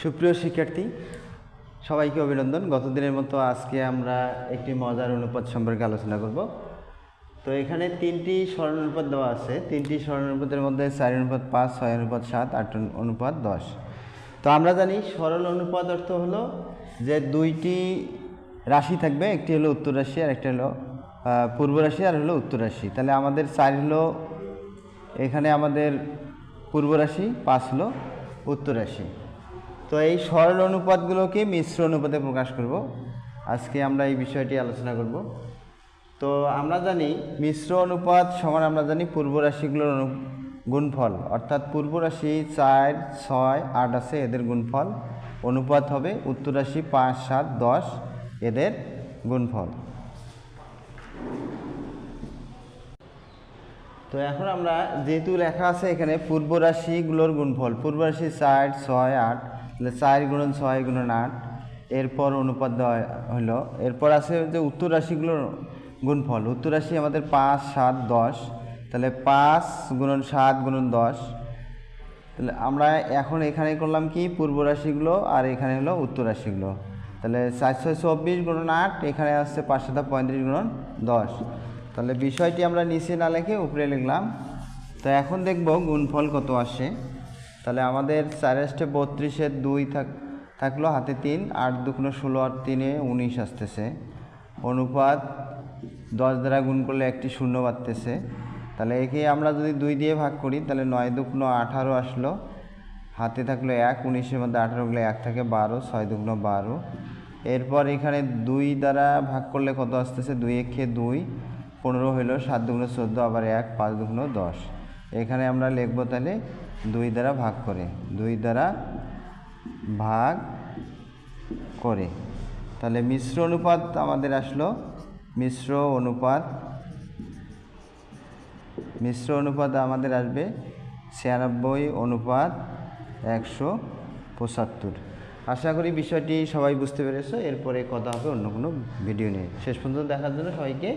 সুপ্রিয় শিক্ষার্থী সবাইকে অভিনন্দন। গত দিনের মতো আজকে আমরা একটি মজার অনুপাত সম্পর্কে আলোচনা করব। তো এখানে তিনটি সরল অনুপাত দেওয়া আছে। তিনটি সরল অনুপাতের মধ্যে 4:5, 6:7, 8:10। তো আমরা জানি সরল অনুপাত অর্থ হলো যে দুইটি রাশি থাকবে, একটি হলো উত্তর রাশি আর একটা হলো পূর্ব রাশি আর হলো উত্তর রাশি। তাহলে আমাদের 4 হলো এখানে আমাদের পূর্ব রাশি, 5 হলো উত্তর রাশি। তো এই সরল অনুপাতগুলোকে মিশ্র অনুপাতে প্রকাশ করব। আজকে আমরা এই বিষয়টি আলোচনা করব। তো আমরা জানি মিশ্র অনুপাত সমান আমরা জানি পূর্ব রাশিগুলোর গুণফল, অর্থাৎ পূর্ব রাশি 4, 6, 8 আছে, এদের গুণফল অনুপাত হবে উত্তর রাশি 5, 7, 10 এদের গুণফল। তো এখন আমরা যেহেতু লেখা আছে এখানে পূর্ব রাশিগুলোর গুণফল, পূর্ব রাশি 4, 6, 8, তাহলে 4 × 6 × 8, এরপর অনুপাত দেওয়া হলো। এরপর আছে যে উত্তর রাশিগুলোর গুণফল, উত্তর রাশি আমাদের 5, 7, 10, তাহলে 5 × 7 × 10। তাহলে আমরা এখন এখানে করলাম কি পূর্ব রাশিগুলো আর এখানে হলো উত্তর রাশিগুলো। তাহলে 4, 6, 24 × 8, এখানে আসছে 5, 7, 35 × 10। তাহলে বিষয়টি আমরা নিচে না লিখে উপরে লিখলাম। তো এখন দেখব গুণফল কত আসে। তাহলে আমাদের 4 × 32 2 থাকলো, হাতে 3, 8 × 2 = 16 আর 3 × 19 আসতেছে। অনুপাত 10 দ্বারা গুণ করলে একটি শূন্য বাড়তেছে। তাহলে একে আমরা যদি 2 দিয়ে ভাগ করি তাহলে 9 × 2 = 18 আসলো, হাতে থাকলো 1, 19-এর মধ্যে 18 গেলে 1 থাকে 12, 6 × 2 = 12। এরপর এখানে 2 দ্বারা ভাগ করলে কত আসতেছে, 2 × 1 = 2, 15 হইল, 7 × 2 = 14, আবার 1, 5 × 2 = 10। এখানে আমরা লিখব তাহলে 2 দ্বারা ভাগ করে, 2 দ্বারা ভাগ করে। তাহলে মিশ্র অনুপাত আমাদের আসলো, মিশ্র অনুপাত আমাদের আসবে 96:175। আশা করি বিষয়টি সবাই বুঝতে পেরেছো। এরপরে কথা হবে অন্য কোনো ভিডিও নিয়ে। শেষ পর্যন্ত দেখার জন্য সবাইকে